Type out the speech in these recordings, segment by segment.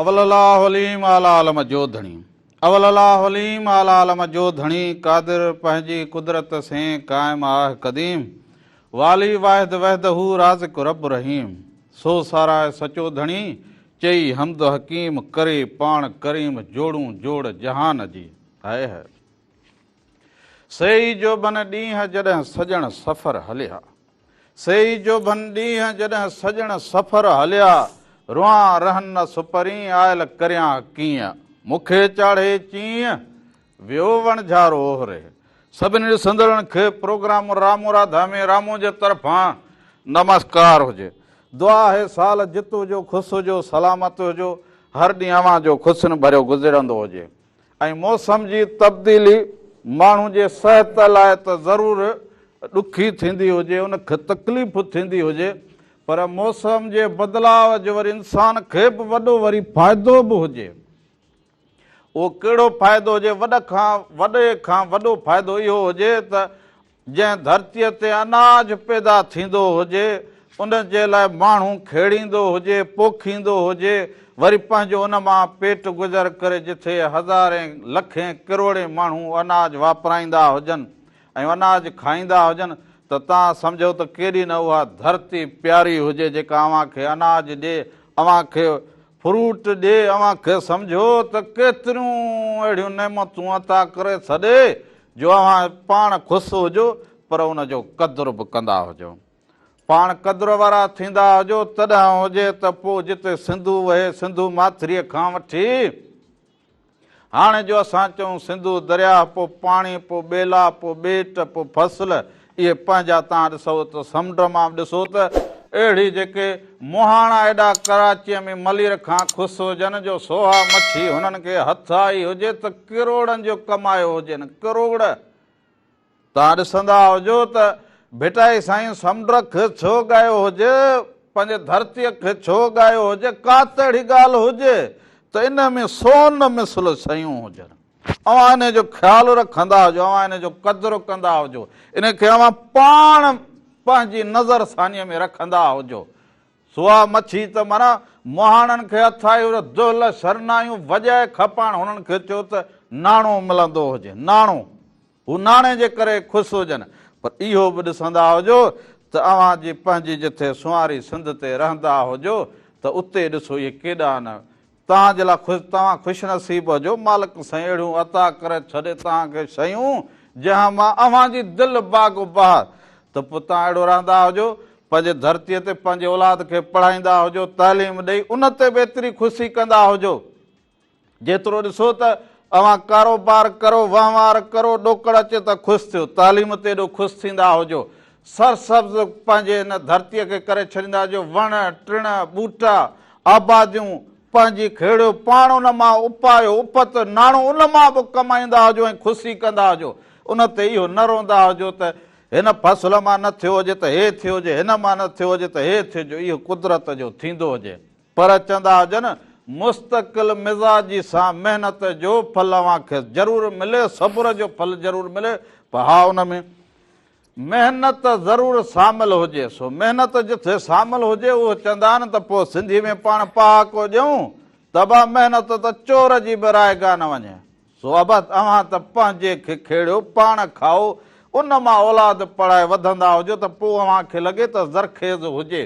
अवललाहुलीम आलालम जो धणी अवललाहुलीम आलालम जो धणी कादिर पंहिंजी कुदरत से कायम आहे कदीम वाली वाहिद वहदहू राज़िक रब रहीम सो साराए सचो धणी चई हमद हकीम करे पाण करीम जोड़ू जोड़ जहान जी है सही जो बन ॾींहं जॾहिं सजण सफ़र हलिया सही जो बन ॾींहं जॾहिं सजण सफ़र हलिया रुआ रहन न सुपरी आयल करियां कीअं मूंखे चाढ़े चीअं वियो वणझारो ओहरे सभिनी ॾिसंदड़नि खे प्रोग्राम रामो राधा में रामो जे तरफ़ां नमस्कार हुजे दुआ है साल जित हुजो ख़ुशि हुजो सलामत हुजो हर ॾींहुं अव्हां जो ख़ुशिन भरियो गुज़रंदो हुजे ऐं मौसम जी तब्दीली माण्हू जे सिहत लाइ त ज़रूरु ॾुखी थींदी हुजे उनखे तकलीफ़ थींदी हुजे पर मौसम जे बदिलाव जो वरी इंसान खे बि वॾो वरी फ़ाइदो बि हुजे उहो कहिड़ो फ़ाइदो हुजे वॾे खां वॾो फ़ाइदो इहो हुजे त जंहिं धरतीअ ते अनाज पैदा थींदो हुजे उन जे लाइ माण्हू खेड़ींदो हुजे पोखींदो हुजे वरी पंहिंजो उन मां पेट गुज़र करे जिथे हज़ारे लखे किरोड़े माण्हू अनाज वापराईंदा हुजनि ऐं अनाज खाईंदा हुजनि त तव्हां सम्झो त केॾी न उहा धरती प्यारी हुजे जेका अव्हांखे अनाज ॾिए अव्हांखे फ्रूट ॾिए अव्हांखे सम्झो त केतिरियूं अहिड़ियूं नेमतूं अता करे छॾे जो अव्हां पाण ख़ुशि हुजो पर उनजो क़दुरु बि कंदा हुजो पाण क़दुरु वारा थींदा हुजो तॾहिं हुजे त पोइ जिते सिंधु वहे सिंधु माथिरीअ खां वठी हाणे जो असां चऊं सिंधु दरिया पोइ पाणी पोइ ॿेला पोइ ॿेट पोइ फसल इहे पंहिंजा तव्हां ॾिसो त समुंड मां बि ॾिसो त अहिड़ी जेके मुहाणा एॾा कराचीअ में मलीर खां ख़ुशि हुजनि जो सोहा मच्छी हुननि खे हथ आई हुजे त किरोड़नि जो कमायो हुजनि किरोड़ तव्हां ॾिसंदा हुजो त बेटा साईं समुंड खे छो ॻायो हुजे पंहिंजे धरतीअ खे छो ॻायो हुजे का त अहिड़ी ॻाल्हि हुजे त इन में सोन मिसल शयूं हुजनि अव्हां इन जो ख़्यालु रखंदा हुजो अव्हां इन जो क़दुरु कंदा हुजो इनखे अव्हां पाण पंहिंजी नज़र सानीअ में रखंदा हुजो सुहा मच्छी त माना मुहाणनि खे हथ आई दुल शरनायूं वॼाए खपाइण हुननि खे चयो त नाणो मिलंदो हुजे नाणो हू नाणे जे करे ख़ुशि हुजनि पर इहो बि ॾिसंदा हुजो त अव्हां जी पंहिंजी जिथे सुवारी सिंध ते रहंदा हुजो त उते ॾिसो इहे केॾा न तव्हांजे लाइ तव्हां ख़ुशि नसीब हुजो मालिक साईं अहिड़ियूं अता करे छॾे तव्हांखे शयूं जंहिं मां अव्हांजी दिलि बाग़ बहार त पोइ तव्हां अहिड़ो रहंदा हुजो पंहिंजे धरतीअ ते पंहिंजे औलाद खे पढ़ाईंदा हुजो तालीम ॾेई उन ते बि एतिरी ख़ुशी कंदा हुजो जेतिरो ॾिसो त अव्हां कारोबार करो वहिंवार करो ॾोकड़ अचे त ख़ुशि थियो तालीम ते एॾो ख़ुशि थींदा हुजो सरसब्ज़ पंहिंजे हिन धरतीअ खे करे छॾींदा हुजो वण टिण ॿूटा आबादियूं पंहिंजी खेड़ियो पाण उन मां उपायो उपत नाणो उन मां बि कमाईंदा हुजो ऐं ख़ुशी कंदा हुजो उन ते इहो न रोंदा हुजो त हिन फसल मां न थियो हुजे त हे थियो हुजे हिन मां न थियो हुजे त हे थियो इहो कुदरत जो थींदो हुजे पर चवंदा हुजनि मुस्तक़िल मिज़ाजी सां महिनत जो फल अव्हांखे ज़रूरु मिले सब्र जो फल ज़रूरु मिले पर हा उन में महिनत ज़रूरु शामिल हुजे सो महिनत जिथे शामिल हुजे उहो चवंदा आहिनि त पोइ सिंधी में पाण पहाको ॾियूं त बा महिनत त चोर जी बि रायगा न वञे सो अब अव्हां त पंहिंजे खे खेड़ियो पाण खाओ उन मां औलाद पढ़ाए वधंदा हुजो त पोइ अव्हांखे लॻे त ज़रखेज़ हुजे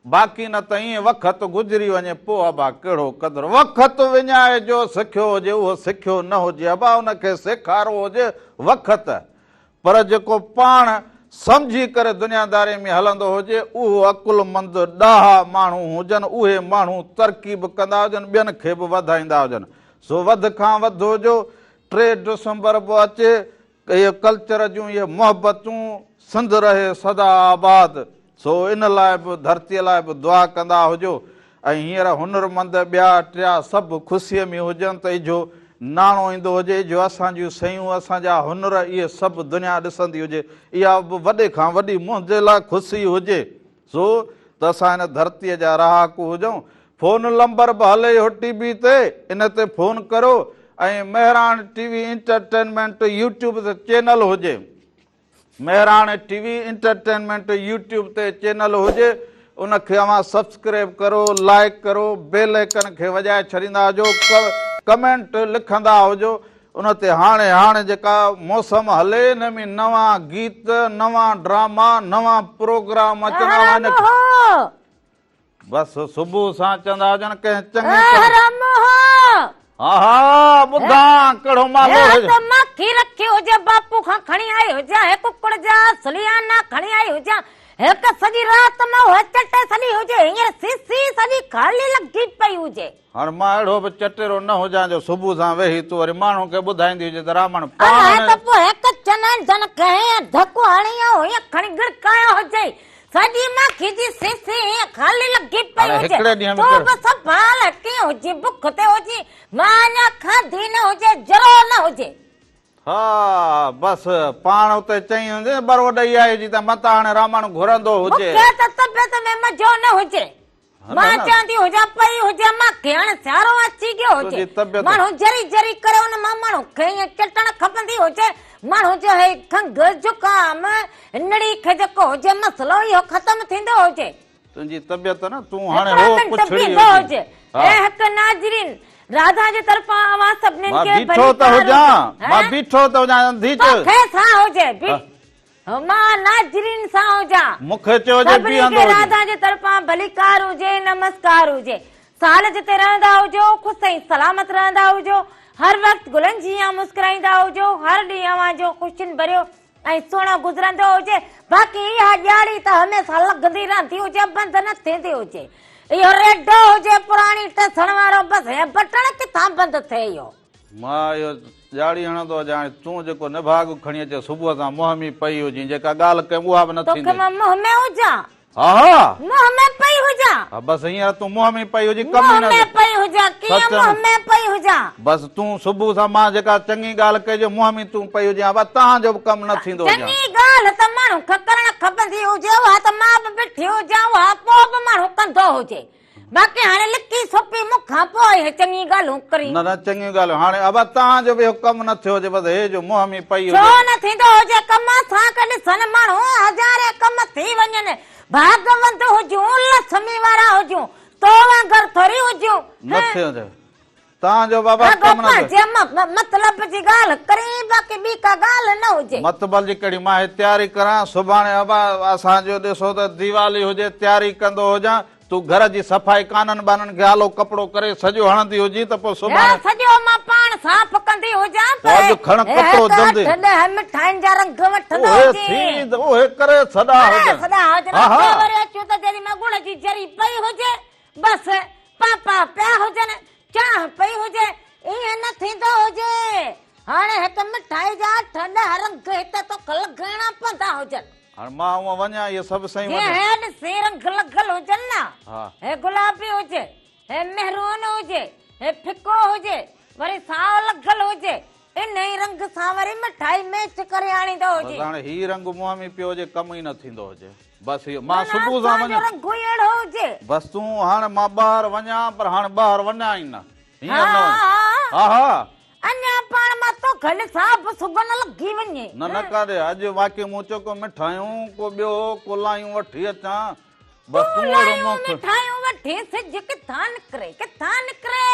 बाक़ी न त ईअं वक़्तु गुज़री वञे पोइ अबा कहिड़ो क़दुरु वक़्तु विञाए जो सिखियो हुजे उहो सिखियो न हुजे अबा उनखे सेखारियो हुजे वक़्तु पर जेको पाण सम्झी करे दुनियादारी में हलंदो हुजे उहो अकुलमंद ॾाहा माण्हू हुजनि उहे माण्हू तरक़ी बि कंदा हुजनि ॿियनि खे बि वधाईंदा हुजनि सो वधि खां वधि हुजो 3 डिसंबर बि अचे इहे कल्चर जूं इहे मोहबतूं सिंध रहे सदा आबाद सो इन लाइ बि धरतीअ लाइ बि दुआ कंदा हुजो ऐं हींअर हुनरमंद ॿिया टिया सभु ख़ुशीअ में हुजनि त इजो नाणो ईंदो हुजे जो असांजूं शयूं असांजा हुनर इहे सभु दुनिया ॾिसंदी हुजे इहा बि वॾे खां वॾी मुंहिंजे लाइ ख़ुशी हुजे सो त असां हिन धरतीअ जा रहाकू हुजूं फोन नंबर बि हले इहो टीवी ते इन ते फोन करो ऐं मेहरान टीवी इंटरटेनमेंट यूट्यूब ते चैनल हुजे मेहरान टीवी इंटरटेनमेंट यूट्यूब ते चैनल हुजे उनखे अवां सब्सक्राइब करो, लाइक करो, बेल आइकन खे वॼाए छॾींदा हुजो, कमेंट लिखंदा हुजो। उन ते हाणे हाणे जेका मौसम हले हिन में नवां गीत, नवां ड्रामा, नवां प्रोग्राम अचणा आहिनि। बसि सुबुह सां चवंदा हुजनि कंहिं चङी हा हा ॿुधां कहिड़ो मालो मक्खी रखी हुजे बापू खां खणी आई हुजे, हे कुकड़ जा सलियाना खणी आई हुजे, हिक सॼी रात में उहे चटे सॼी हुजे, हींअर सीसी सॼी खाली लॻी पई हुजे। हाणे मां अहिड़ो बि चटेरो न हुजां जो सुबुह सां वेही तूं वरी माण्हू खे ॿुधाईंदी हुजे त रामण पाण त पोइ हिक चननि जन कंहिं धकु हणी हुई खणी गिड़कायो हुजे, सॼी मक्खी जी सीसी खाली लॻी पई हुजे, तूं बि संभाल कीअं हुजे, बुख ते हुजे, मां अञा खाधी न हुजे, जरो न हुजे। हा बसि पाण उते चई हूंदे बरो ॾेई आई हुजे त मतां हाणे रामण घुरंदो हुजे, त तबियत में मज़ो न हुजे, मां चवंदी हुजां पई हुजे मक्खी, हाणे सियारो अची गयो हुजे, माण्हू जरी जरी करे उन मां माण्हू खे ईअं चटण खपंदी हुजे, माण्हू जो है खंघ जुकाम नड़ी खे जेको हुजे मसलो इहो ख़तम थींदो हुजे। तुंहिंजी तबियत न तूं हाणे हो पुछड़ी हुजे। ऐं हिक नाज़रीन राधा जे तरफां अवां सभिनीनि खे बीठो त हुजां, मां बीठो त हुजां अंधी खे सां हुजे, मां नाज़रीन सां हुजां, मूंखे चयो जे बीहंदो हुजे, राधा जे तरफां भलीकार हुजे, नमस्कार हुजे, साल जिते रहंदा हुजो, ख़ुशि ऐं सलामत रहंदा हुजो, हर वक्त गुलनि जी मुस्कुराईंदा हुजो, हर ॾींहुं अवां जो ख़ुशियुनि भरियो ऐं सुहिणो गुज़रंदो हुजे। बाक़ी इहा ॾियारी त हमेशा लॻंदी रहंदी हुजे, बंदि न थींदी हुजे। इहो रेडो हुजे पुराणी टसण वारो, बसि बटण किथां बंदि थिए इहो। मां इहो ॾियारी हणंदो हुजां, तूं जेको निभाग खणी अचे सुबुह सां मुंहं में पई हुजे, जेका ॻाल्हि कयूं उहा बि न थींदी। मां मुंहं में हुजां, हा हा मुंहं में पई हुजां, बसि हींअर तूं मुंहं में पई हुजे, कम न में पई हुजां, कीअं मुंहं में पई हुजां, बसि तूं सुबुह सां मां जेका चङी ॻाल्हि कई मुंहं में तूं पई हुजे, बसि तव्हांजो बि कमु न थींदो हुजे। चङी ॻाल्हि त माण्हू खे करणु खपंदी हुजे, उहा त मां बि बीठी हुजां, उहा पोइ बि माण्हू कंदो हुजे। बाक़ी हाणे लिकी सुपी मूंखां पोइ चङी ॻाल्हियूं करी न न चङियूं ॻाल्हियूं हाणे अब तव्हांजो बि कमु न थियो हुजे, बसि हे जो मुंहं में पई छो न थींदो हुजे कम सां कॾहिं ॾिसनि माण्हू हज़ारे कम थी वञनि, भागवंत हुजूं, लक्ष्मी वारा हुजूं, तो वांगुरु थोरी हुजूं न थियो तव्हांजो बाबा कमु न मतलब जी ॻाल्हि करी, बाक़ी ॿी का ॻाल्हि न हुजे। मतलब जी कहिड़ी मां तयारी करां, सुभाणे अबा असांजो ॾिसो त दिवाली हुजे, तयारी कंदो हुजां, तूं घर जी सफ़ाई काननि बाननि खे आलो कपिड़ो करे सॼो हणंदी हुजी त पोइ सुभाणे सॼो मां पाण साफ़ कंदी हुजां, अॼु खण कपिड़ो जल्दी मिठाइनि जा रंग वठंदो हुजे, ओहे करे सदा हुजनि, वरी अचूं त जॾहिं मां गुड़ जी जरी पई हुजे, बसि पापा पिया हुजनि, चाह पई हुजे, ईअं न थींदो हुजे। हाणे हिक मिठाई जा 8 रंग हिते तो लॻाइणा पवंदा हुजनि। हाणे मां उहा वञा इहे सभु शयूं से रंग लॻल हुजनि न, हे गुलाबी हुजे, हे मेहरून हुजे, हे फिको हुजे, वरी साओ लॻल हुजे, इन ई रंग सां वरी मिठाई मैच करे आणींदो हुजे। हाणे ही रंग मुंहं में पियो हुजे, कमु ई न थींदो हुजे, बसि इहो मां सुबुह सां वञा, रंग अहिड़ो हुजे, बसि तूं हाणे मां ॿाहिरि वञा, पर हाणे ॿाहिरि वञा ई न, हीअं न हा हा अञा पाण मां तो घणे साहब सुगन लॻी वञे न न करे अॼु वाकई मूं चयो को मिठायूं को ॿियो को लायूं वठी अचां, बसि तूं लायूं मिठायूं वठी सिज किथां निकिरे, किथां निकिरे,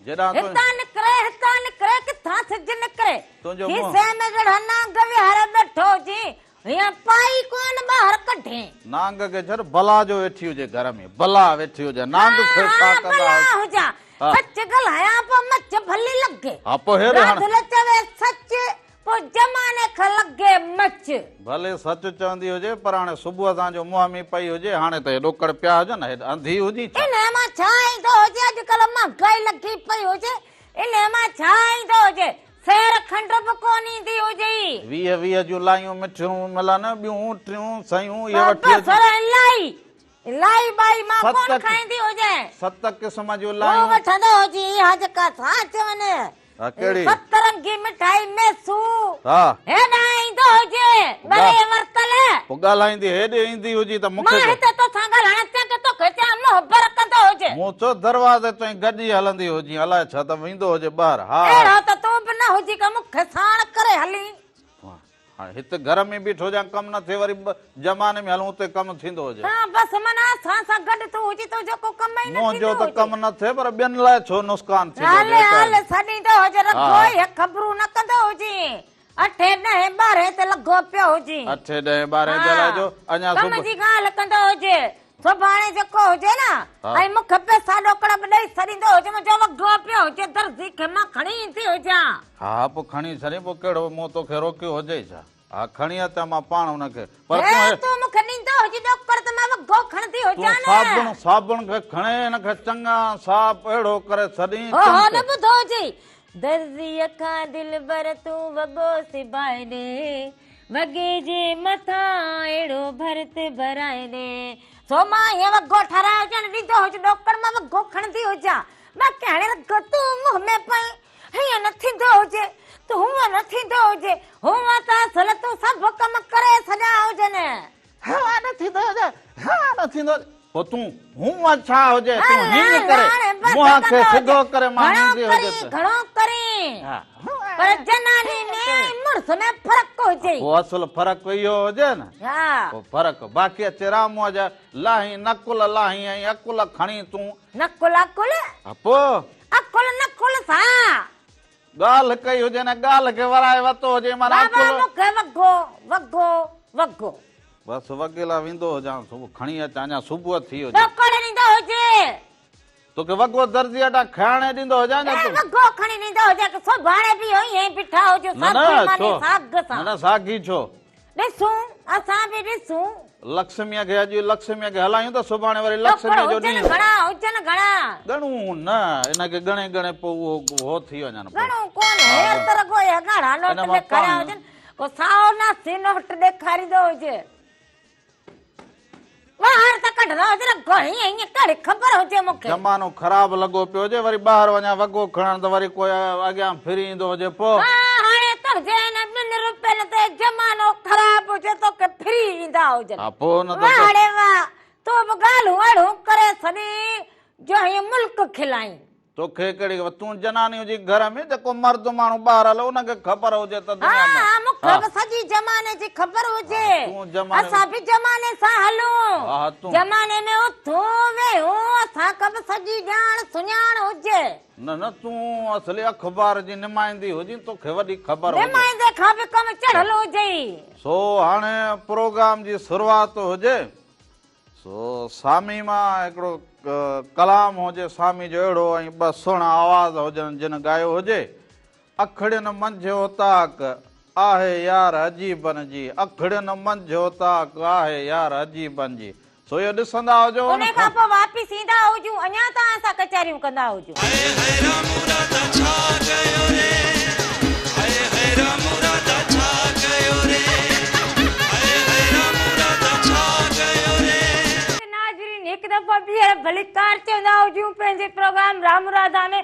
हितां निकिरे, हितां निकिरे, किथां सिज निकिरे, खीसे में जड़ा नांग विहारे बैठो हुजे, हियां पाई कोन ॿाहिरि कढे, नांग खे छॾ भला जो वेठी हुजे, घर में भला वेठी हुजे, नांग खे छा कंदा हुजां, सच ॻाल्हायां पोइ मच भली लॻे, हा पोइ हेॾे चवे सच पोइ जमाने खां लॻे मच, भले सच चवंदी हुजे, पर हाणे सुबुह सां जो मुंहं में पई हुजे, हाणे त ॾोकड़ पिया हुजनि, हेॾे अंधी हुजी इन मां छा ईंदो हुजे, अॼुकल्ह महांगाई लॻी पई हुजे, इन मां छा ईंदो हुजे, सेर खंड बि कोन ईंदी हुजे, 20 जूं लायूं मिठियूं मिलनि, ॿियूं टियूं सयूं इहे वठी लाई बाई मां कोन खाईंदी हुजे, 7 क़िस्म जूं लायूं वठंदो हुजे, इहा जेका छा चवनि कहिड़ी 7 मिठाई मेसू, हा हेॾा ईंदो हुजे, भले वर्तल पोइ ॻाल्हाईंदी हेॾे ईंदी हुजी त मूंखे मां हिते तोसां ॻाल्हाइण ते तोखे चवां मोहबर कंदो हुजे, मूं चयो दरवाज़े ताईं गॾी हलंदी हुजी, अलाए छा त वेंदो हुजे ॿाहिरि, हा अहिड़ो त तूं बि न हुजी का मूंखे साण करे हली, हाणे हिते घर में बीठो हुजां कमु न थिए वरी जमाने में हलूं उते कमु थींदो हुजे। हाँ बस मना असां सां गॾु तूं हुजी तो जेको कम ई न मुंहिंजो त कमु न थिए पर ॿियनि लाइ छो नुक़सान थींदो हाल हुजे? हाल सॾींदो हुजे रखो हे ख़बरूं न कंदो हुजे 8 9 12 ते लॻो पियो हुजे 8 10 12 जे लाइ जो अञा कम जी ॻाल्हि कंदो हुजे सुभाणे जेको हुजे न ऐं मूंखे पैसा ॾोकड़ बि ॾेई छॾींदो हुजे मुंहिंजो वॻो पियो हुजे दर्जी खे मां खणी ईंदी हुजां। हा पोइ खणी छॾी पोइ कहिड़ो मूं तोखे रोकियो हुजे छा? हा खणी अचां मां पाण हुनखे पर तूं मूंखे ॾींदो हुजे ॾोकड़ त मां वॻो खणंदी हुजां न। साबुण खे खणे हिनखे चङा साफ़ अहिड़ो करे छॾी हो न ॿुधो हुजे दर्जीअ खां दिल भर तूं वॻो सिबाए ॾे वॻे जे मथां अहिड़ो भरत भराए ॾे सो मां हीअं वॻो ठाराए हुजां ॾींदो हुजे ॾोकड़ मां वॻो खणंदी हुजां बाक़ी हाणे रखो तूं मुंहुं में पई हीअं न थींदो हुजे तूं हूअं न थींदो हुजे हूअं त असल तूं सभु कम करे छॾिया हुजनि। हा न थींदो हुजे हा न थींदो पोइ तूं हूअं छा हुजे तूं हीअं करे मुंहं खे सिधो करे मां ईंदी हुजे घणो करे पर जनानी में मुड़स में फर्क हुजे वो असल फर्क इहो हुजे न वो फर्क बाक़ी अचे राम जा लाही नकुल लाही ऐं अकुल खणी तूं नकुल अकुल पोइ अकुल नकुल सा ॻाल्हि कई हुजे न ॻाल्हि खे वराए वरितो हुजे माना अकुल मूंखे वॻो वॻो वॻो बसि वकीला वेंदो हुजां सुबुह खणी अचां अञा सुबुह थी हुजे ॾोकड़ ॾींदो हुजे तोखे वॻो दर्जी अॾा खाइण ॾींदो हुजां न तूं वॻो खणी ॾींदो हुजे कि सुभाणे बि ईअं बीठा हुजो साग सां न सागी छो ॾिसूं असां बि ॾिसूं लक्ष्मीअ खे अॼु लक्ष्मीअ खे हलायूं त सुभाणे वरी लक्ष्मीअ जो ॾींहुं घणा हुजनि घणा घणूं न हिनखे घणे घणे पोइ उहो हो थी वञनि घणो कोन हेर तर कोई घणा नोट ॾेखारिया हुजनि को साओ नासी नोट ॾेखारींदो हुजे ॿाहिरि त कढंदा हुजे न घणी ईअं कहिड़ी ख़बर हुजे मूंखे ज़मानो ख़राब लॻो पियो हुजे वरी ॿाहिरि वञा वॻो खणण त वरी कोई अॻियां फिरी ईंदो हुजे पोइ हाणे तर्जे न 2 रुपयनि ते ज़मानो ख़राब हुजे तोखे फिरी ईंदा हुजनि पोइ न वाड़े वाह तूं बि ॻाल्हियूं अहिड़ियूं करे छॾी जो हीअं मुल्क खिलाई तोखे कहिड़ी तूं जनानी हुजी घर में जेको मर्द माण्हू ॿाहिरि हलो हुनखे ख़बर हुजे त मूंखे बि सॼी ज़माने जी ख़बर हुजे असां बि ज़माने सां हलूं ज़माने में उथूं वेहूं असांखे बि सॼी ॼाण सुञाण हुजे न न तूं असली अख़बार जी नुमाइंदी हुजी तोखे वॾी ख़बर हुजे नुमाइंदे खां बि कमु चढ़ियल हुजे सो हाणे प्रोग्राम जी शुरूआत हुजे सो सामी मां हिकिड़ो कलाम हुजे सामी जो अहिड़ो ऐं 2 सुहिणा आवाज़ हुजनि जिन ॻायो हुजे अखड़ियुनि मंझि ताक आहे यार अजीबन जी अखड़ियुनि मंझि ताक आहे यार अजीबन जी सो इहो ॾिसंदा हुजो उन खां पोइ वापसि ईंदा हुजूं अञा त असां कचहरियूं कंदा हुजूं भलीकार चवंदा हुजूं पंहिंजे प्रोग्राम राम राधा में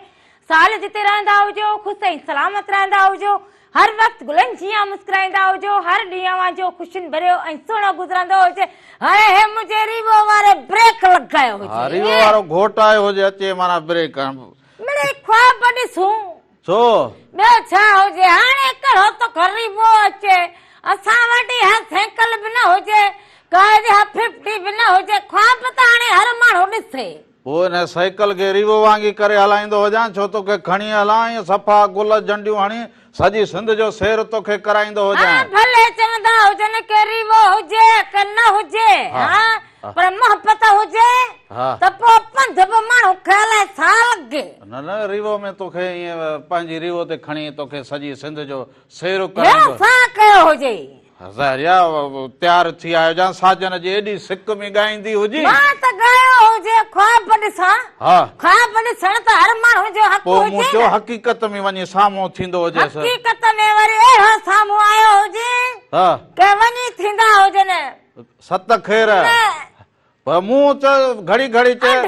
साल जिते रहंदा हुजो ख़ुशि ऐं सलामत रहंदा हुजो हर वक़्तु गुलनि जीअं मुस्कुराईंदा हुजो हर ॾींहुं वांजो ख़ुशियुनि भरियो ऐं सुहिणो गुज़रंदो हुजे हाणे हे मुंहिंजे रीवो वारे ब्रेक लॻायो हुजे रीवो वारो घोट आयो हुजे अचे माना ब्रेक मिड़े ख्वाब ॾिसूं छो ॿियो छा हुजे हाणे कहिड़ो तो रीवो अचे असां वटि साइकिल बि न हुजे काई 50 बि न हुजे ख्वाब त हाणे हर माण्हू ॾिसे पोइ हिन साइकिल खे रीवो वांगी करे हलाईंदो हुजां छो तोखे खणी हलां सफ़ा गुल झंडियूं हणी सॼी सिंध जो सैर तोखे कराईंदो हुजां भले चवंदा हुजनि के रीवो हुजे के न हुजे पर मोहबत हुजे त पोइ पंध बि माण्हू खे हलाए छा लॻे न न रीवो में तोखे ईअं पंहिंजी रीवो ते खणी तोखे सॼी सिंध जो सैर कराईंदो छा कयो हुजे तयार थी आयो जां साजन जी एॾी सिक में ॻाईंदी हुजी मां त ॻायो हुजे ख्वाब ॾिसां ख्वाब ॾिसण त हर माण्हू जो हक़ हुजे पोइ मूं हक़ीक़त में वञी साम्हूं थींदो हुजे हक़ीक़त में वरी अहिड़ो साम्हूं आयो हुजे के वञी थींदा हुजनि 7 खेर पर मूं चयो घड़ी घड़ी चयो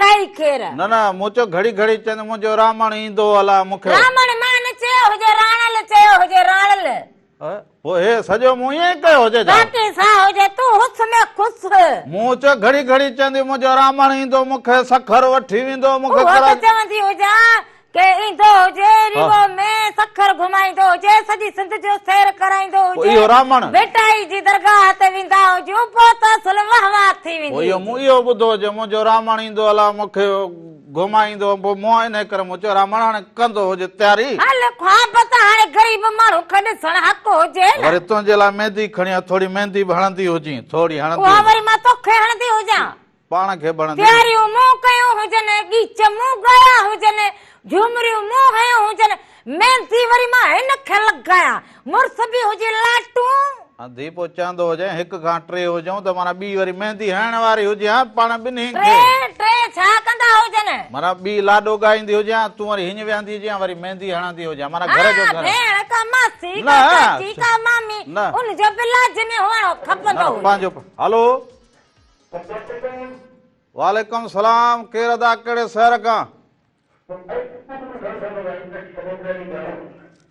न न मूं चयो घड़ी घड़ी चवंदो मुंहिंजो रावण ईंदो हला मूंखे रावण मां न चयो हुजे राणल चयो हुजे राणल पोइ हे सॼो मूं ईअं कयो हुजे मूं चयो घड़ी घड़ी चवंदी मुंहिंजो रावण ईंदो मूंखे सखर वठी वेंदो मूंखे चवंदी हुजां के ईंदो हुजे रीवो में सखर घुमाईंदो हुजे सॼी सिंध जो सैर कराईंदो हुजे इहो रामण बेटाई जी दरगाह ते वेंदा हुजो पोइ त सुल वाह थी वेंदी। इहो मूं इहो ॿुधो हुजे मुंहिंजो रामण ईंदो अला मूंखे घुमाईंदो पोइ मूं इन करे मूं चयो रामण हाणे कंदो हुजे तयारी। हल ख्वाब त हाणे ग़रीब माण्हू खे ॾिसण हक़ हुजे न। वरी तुंहिंजे लाइ मेहंदी खणी आ, थोरी मेहंदी बि हणंदी हुजी, थोरी हणंदी उहा वरी मां तोखे हणंदी हुजां। पाण खे बणंदी तयारियूं मूं कयूं हुजनि, गीच मूं ॻाया हुजनि, झूमरियूं मूं हयूं हुजनि, मेहंदी वरी मां हिन खे लॻायां, मुड़ुस बि हुजे लाटूं। दीपो चवंदो हुजे हिक खां टे हुजऊं त माना ॿी वरी मेहंदी हणण वारी हुजे हा पाण ॿिन्ही खे। टे छा कंदा हुजनि? माना ॿी लाॾो ॻाईंदी हुजे हा, तूं वरी हीअं वेहंदी हुजे वरी मेहंदी हणंदी हुजे माना घर जो घर। भेण का मासी न, का चाची का मामी न। उन जो बि लाज़मी हुअणो खपंदो हुजे। पंहिंजो हलो वालेकुम सलाम, केरु अदा कहिड़े शहर खां?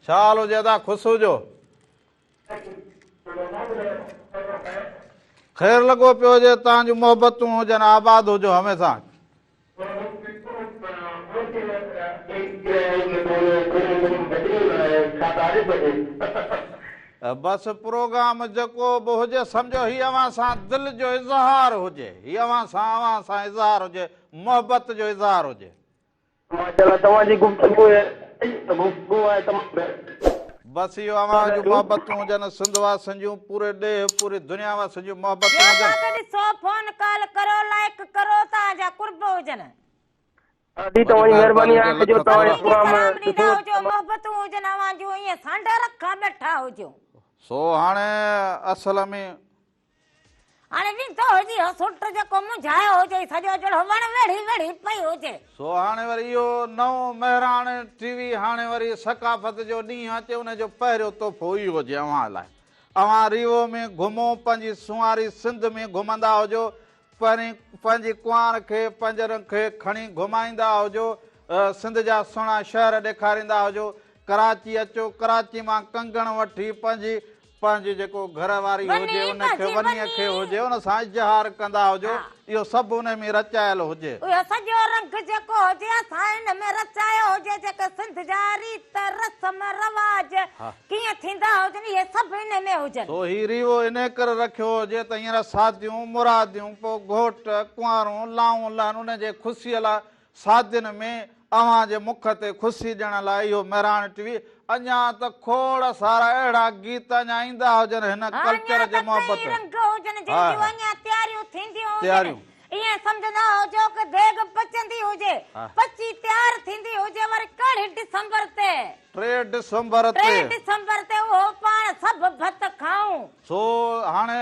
छा हाल हुजे अदा? ख़ुशि हुजो, ख़ैर लॻो पियो हुजे, तव्हांजूं मोहबतूं हुजनि, आबाद हुजो हमेशा। बस प्रोग्राम जेको बि हुजे सम्झो हीअ अव्हां सां दिलि जो इज़हार हुजे, हीअ अव्हां सां इज़हार हुजे, मोहबत जो इज़हार हुजे। बस इहो अव्हां जूं मोहबतूं हुजनि, सिंध वासियुनि जूं, पूरे ॾे पूरी दुनिया वासियुनि जूं मोहबतूं हुजनि। ॾिसो फोन कॉल करो, लाइक करो, तव्हांजा कुर्ब हुजनि। मोहबतूं हुजनि अव्हां जूं, ईअं सांड रखा वेठा हुजो। सो हाणे असल में हाणे विंदो हुजे सुट जेको मुंझायो हुजे सॼो जहिड़ो वण वेड़ी वेड़ी पई हुजे। सो हाणे वरी इहो नओं महिराण टीवी हाणे वरी सकाफ़त जो ॾींहुं अचे, उनजो पहिरियों तोहफ़ो इहो हुजे अव्हां लाइ। अव्हां रीवो में घुमो, पंहिंजी सुवारी सिंध में घुमंदा हुजो, पंहिंजी कुंवार खे पंजर खे खणी घुमाईंदा हुजो, सिंध जा सुहिणा शहर ॾेखारींदा हुजो। कराची अचो, कराची मां कंगण वठी पंहिंजी जेको घर वारी हुजे उनखे वनीअ खे हुजे उन सां इज़हार कंदा हुजो। इहो सभु उन में रचायल हुजे। इहो सॼो रंग जेको हुजे असां हिन में रचायो हुजे, जेके सिंध जा रीत रस्म रवाज कीअं थींदा हुजनि इहे सभु हिन में हुजनि। तो ही रीवो इन करे रखियो हुजे त हींअर शादियूं मुरादियूं, पोइ घोट कुंवारूं लाऊं लहनि, उनजे ख़ुशीअ लाइ शादियुनि में अव्हां जे मुख ते ख़ुशी ॾियण लाइ इहो महिराण टीवी अञा त खोड़ सारा अहिड़ा गीत अञा ईंदा हुजनि हिन कल्चर जे मोहबत। तयारियूं थींदियूं हुजनि, ईअं सम्झंदा हुजो कि देग पचंदी हुजे, पची तयार थींदी हुजे, वरी कड़ी डिसंबर ते 3 डिसंबर ते उहो पाण सभु भत खाऊं। सो हाणे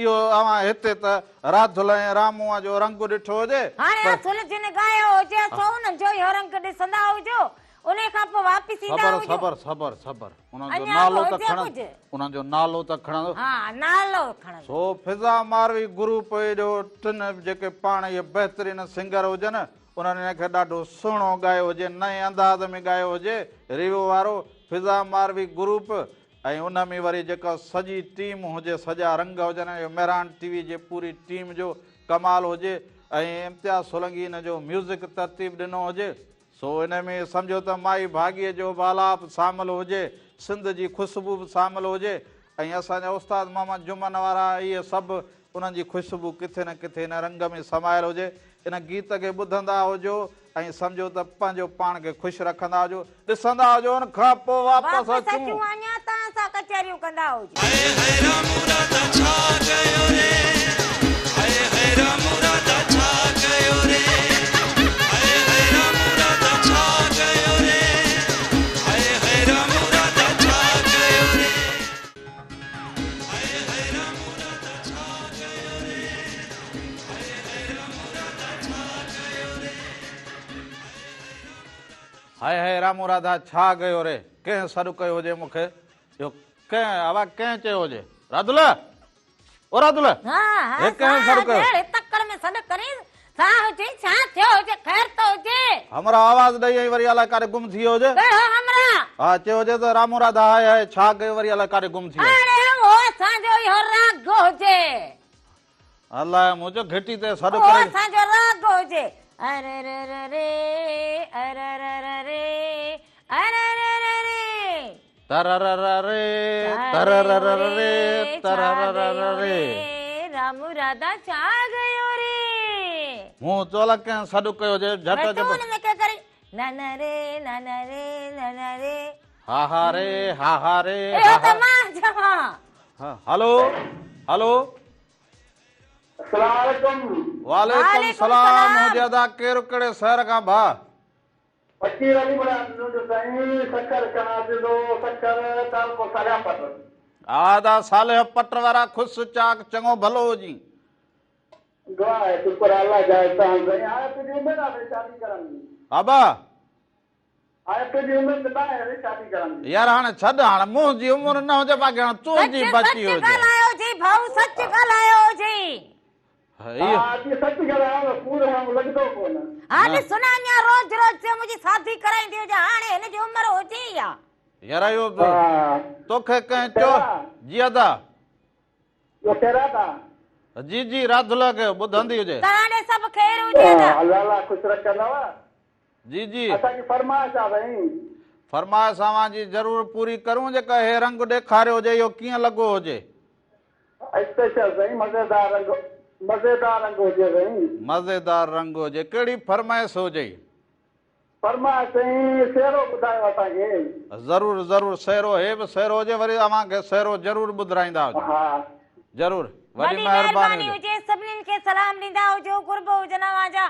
इहो अव्हां हिते त राधुल ऐं रामूअ जो रंग ॾिठो हुजे, हाणे असुल जिन ॻायो हुजे सो उन्हनि जो इहो रंग ॾिसंदा हुजो, उन खां पोइ वापस ईंदा हुजो। सबर उन्हनि जो नालो त खणंदो, उन्हनि जो नालो त खणंदो। हा नालो खणंदो। सो फिज़ा मारवी ग्रुप जो टिन जेके पाण इहे बहितरीन सिंगर हुजनि, उन्हनि हिनखे ॾाढो सुहिणो ॻायो हुजे, नए अंदाज़ में ॻायो हुजे, रिवो वारो फिज़ा मारवी ग्रुप। ऐं उन में वरी जेका सॼी टीम हुजे, सॼा रंग हुजनि, इहो महिराण टीवी जे पूरी टीम जो कमाल हुजे। ऐं इम्तियाज़ सोलंकी हिन जो म्यूज़िक तरतीब ॾिनो हुजे। सो इन में सम्झो त माई भाॻीअ जो बालाप शामिल हुजे, सिंध जी ख़ुशबू बि शामिल हुजे, ऐं असांजा उस्ताद मोहम्मद जुमन वारा इहे सभु उन्हनि जी ख़ुशबू किथे न किथे हिन रंग में समायल हुजे। इन गीत खे ॿुधंदा हुजो ऐं सम्झो त पंहिंजो पाण खे ख़ुशि रखंदा हुजो, ॾिसंदा हुजो, उन खां पोइ वापसि अचूं तव्हां सां कचहरियूं कंदा हुजो। हाय हाय रामू राधा छा कयो रे, कंहिं सॾु कयो हुजे मूंखे, इहो कंहिं आवाज़ कंहिं चयो हुजे? राधुल ओ राधुल कंहिं सॾु कयो? तकड़ में सॾु करी छा हुजे, छा थियो हुजे, ख़ैर त हुजे। हमरा आवाज़ ॾेई ऐं वरी अलाए काॾे गुम थी वियो हुजे। हा चयो हुजे त रामू राधा हाय हाय छा कयो, वरी अलाए काॾे गुम थी वियो। असांजो इहो राग हुजे, अलाए मुंहिंजो घिटी ते सॾु करे असांजो राग हुजे। अरे रे रे रे अरे रे रे रे अरे रे रे रे तररररे तररररे तररररे रामू राधा छा गयो रे હું ચોલક કે સડુ કયો છે જટ मैं જબ तो ने क्या करी नाना रे नाना रे હા રે ए तो मां जमा હા હાલો હાલો अस्सलाम वालेकुम। वालेकुम वालेकुम सलाम सलाम। हो ज्यादा केर कड़े शहर का भा पच्ची वाली बड़ा जो साईं शक्कर कना दो शक्कर ताल को सारा पट आदा साले पटर वारा खुश चाक चंगो भलो जी दुआ है शुक्र अल्लाह जाए तान गए आए तुझे उम्र ना मेरी शादी करांगी अबा आए तुझे उम्र ना है मेरी शादी करांगी यार हाणे छड हाणे मुंह जी उम्र न हो जे बाकी हाणे तू जी बची हो जे गलायो जी भाऊ सच गलायो जी इहो आज ये सच गया पूरा हम लगदो कोन आज सुनान्या रोज रोज से मुझे शादी कराई दियो जा हाणे इन जी उम्र हो जी या यार इहो हां तोखे कहीं चो जी अदा यो तेरा था जी जी राधुला के ॿुधंदी हुजे ताने सब खैर हुजे ता अल्लाह अल्लाह खुश रखंदा जी जी असा की फरमाइश आ भाई फरमाइश अवां जी जरूर पूरी करूं जेका हे रंग ॾेखारियो हुजे इहो कीअं लॻो हुजे स्पेशल भाई मजेदार रंग हो जे भाई मज़ेदार रंग हुजे कहिड़ी फरमाइश हुजे फरमाइश सही शेरो बुधायो असा के ज़रूर ज़रूर सहरो हे बि सहरो हुजे वरी अवां खे सहरो ज़रूर ॿुधाईंदा हुजो हां ज़रूर वॾी वॾी महिरबानी महिरबानी हुजे हुजे सभिनीनि खे सलाम ॾींदा हुजो कुर्ब हुजनि अवांजा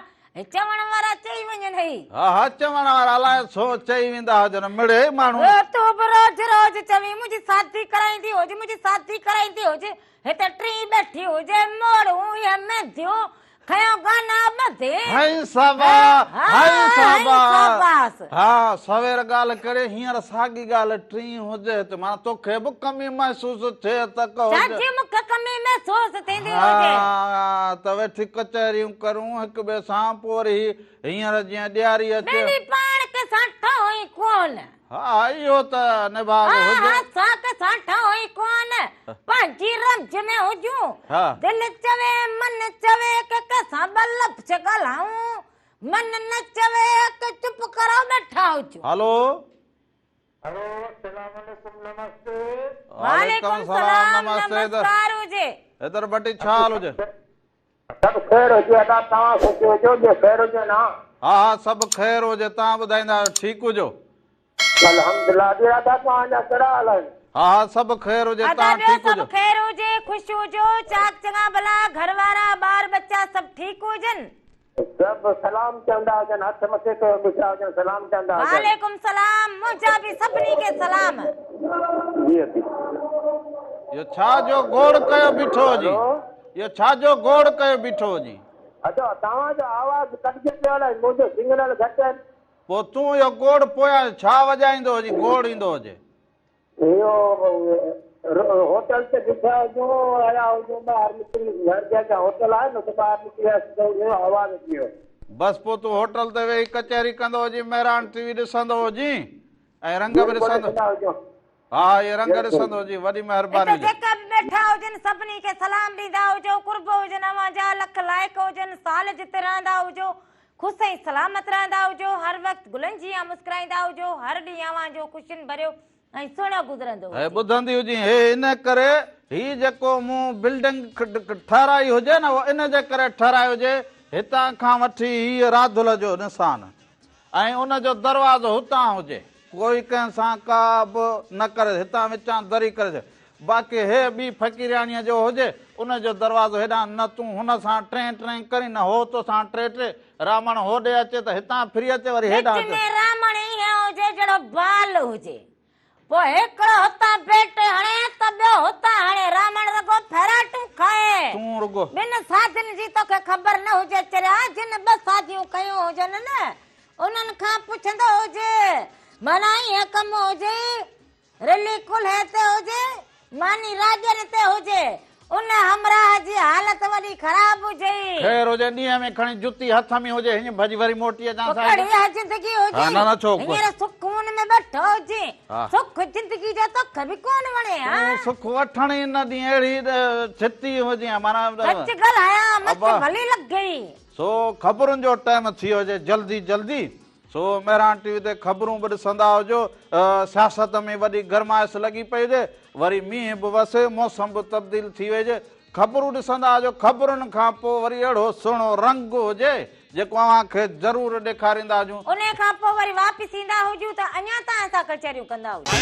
चवण वारा चई वञनि हई हा हा चवण वारा अलाए छो चई वेंदा हुजनि मिड़े माण्हू तू बि रोज रोज चवी मुंहिंजी शादी कराईंदी हुजे मुंहिंजी शादी कराईंदी हुजे हिते टी बैठी हुजे मोड़ू या मेंधियूं खयो गाना ॿधे हाय साबा हाँ, हाय साबा शाबास। हा सवेर ॻाल्हि करे हींअर साॻी ॻाल्हि टी हुजे त मां तोखे बि कमी महसूस थिए त को चाची मूंखे कमी महसूस थींदी हुजे हा त वेठी कचहरियूं करूं हिक ॿिए सां पोइ वरी हींअर जीअं ॾियारी अचे मेरी पाण के साठ हुई कोन हा इहो त निभाग हुजे साक साठ हुई कोन पंहिंजी रमज में हुजूं हा दिल चवे मन चवे के कसां ॿ लफ़्ज़ ॻाल्हायूं मन न चवे के चुप करो वेठा हुजूं हलो हेलो अस्सलाम वालेकुम नमस्ते वालेकुम सलाम नमस्कार हुजे इधर बटी छा हाल हुजे सब खैर हो जे अदा तव्हां सोचियो जो जे खैर हुजे ना हा हा सभु ख़ैर हुजे तव्हां ॿुधाईंदा ठीकु हुजो अल्हम्दुलिल्लाह दिया दा तव्हांजा कहिड़ा हाल आहिनि हा हा सभु ख़ैर हुजे अदा तव्हां ॿियो ठीकु सभु हुजो खैर हुजे ख़ुशि हुजो चाक चङा भला घर वारा ॿार बच्चा सभु ठीकु हुजनि सब सलाम चवंदा हुजनि हथ मथे कयो बीठा हुजनि सलाम चवंदा हुजनि वालेकुम सलाम मुंहिंजा बि सभिनी खे सलाम जी जी इहो छा जो गोड़ कयो बीठो हुजी इहो छा जो गोड़ कयो बीठो हुजी अच्छा तव्हांजो आवाज़ कटिजे पियो अलाए मुंहिंजो सिग्नल घटि आहिनि पोइ तूं इहो गोड़ पोयां छा वॼाईंदो हुजी गोड़ ईंदो हुजे इहो होटल ते बीठा हुजूं आया हुजूं ॿाहिरि निकिरी घर जा होटल आहे न त ॿाहिरि निकिरी आवाज़ अची वियो बसि पोइ तूं होटल ते वेही कचहरी कंदो हुजी महिरान टीवी ॾिसंदो हुजी ऐं रंग बि ॾिसंदो हा इहे रंग ॾिसंदो हुजी वॾी महिरबानी हिते जेका बि वेठा हुजनि सभिनी खे सलाम ॾींदा हुजो कुर्ब हुजनि अवांजा लख लाइक हुजनि साल जिते रहंदा हुजो ख़ुशि ऐं सलामत रहंदा हुजो हर वक़्तु गुलनि जी मुस्कुराईंदा हुजो हर ॾींहुं अवांजो ख़ुशियुनि भरियो ऐं सुहिणो गुज़रंदो हे ॿुधंदी हुजी हे इन करे ही जेको मूं बिल्डिंग ठाराई हुजे न उहो इन जे करे ठाराई हुजे हितां खां वठी हीअ राधुल जो निशान ऐं उनजो दरवाज़ो हुतां हुजे कोई कंहिं सां का बि न करे हितां विचां दरी करे बाक़ी हे ॿी फ़क़ीराणीअ जो हुजे उनजो दरवाज़ो हेॾां न तूं हुन सां टे करी न हो तोसां टे रावण होॾे अचे त हितां फिरी अचे वरी हेॾां विच में रावण ईअं हुजे जहिड़ो बाल हुजे पोइ हिकिड़ो हुतां पेट हणे त ॿियो हुतां हणे रावण रुॻो फेराटूं खाए तूं रुॻो ॿिनि साथियुनि जी तोखे ख़बर न हुजे चरिया जिन ॿ शादियूं कयूं हुजनि न उन्हनि खां पुछंदो हुजे माना ईअं कमु हुजे रिली कुल्हे ते हुजे मानी राजन ते हुजे उन हमराह जी हालत वॾी ख़राब हुजे ख़ैर हुजे ॾींहं में खणी जुती हथ में हुजे हीअं भॼी वरी मोटी अचां बढ़िया जिंदगी हुजे हा, न, न, छो कोई। हींअर सुकून में वेठो हुजे हा। सुख जिंदगी जो तोखे बि कोन वणे हा सुख वठण ई न ॾींहुं अहिड़ी छिती हुजे माना सच ॻाल्हायां मस्त अब्बा। भली लॻ गई सो ख़बरुनि जो टाइम थी वियो हुजे जल्दी जल्दी सो मेहरान टीवी ते ख़बरूं बि ॾिसंदा हुजो। सियासत में वॾी गरमाइश लॻी पई हुजे, वरी मींहुं बि वसे, मौसम बि तब्दील थी वेजे। ख़बरूं ॾिसंदा हुजो, ख़बरुनि खां पोइ वरी अहिड़ो सुहिणो रंग हुजे जेको अव्हांखे ज़रूरु ॾेखारींदा हुजूं। उन खां पोइ वरी वापसि ईंदा हुजूं त अञा तव्हां सां कचहरियूं कंदा हुजूं।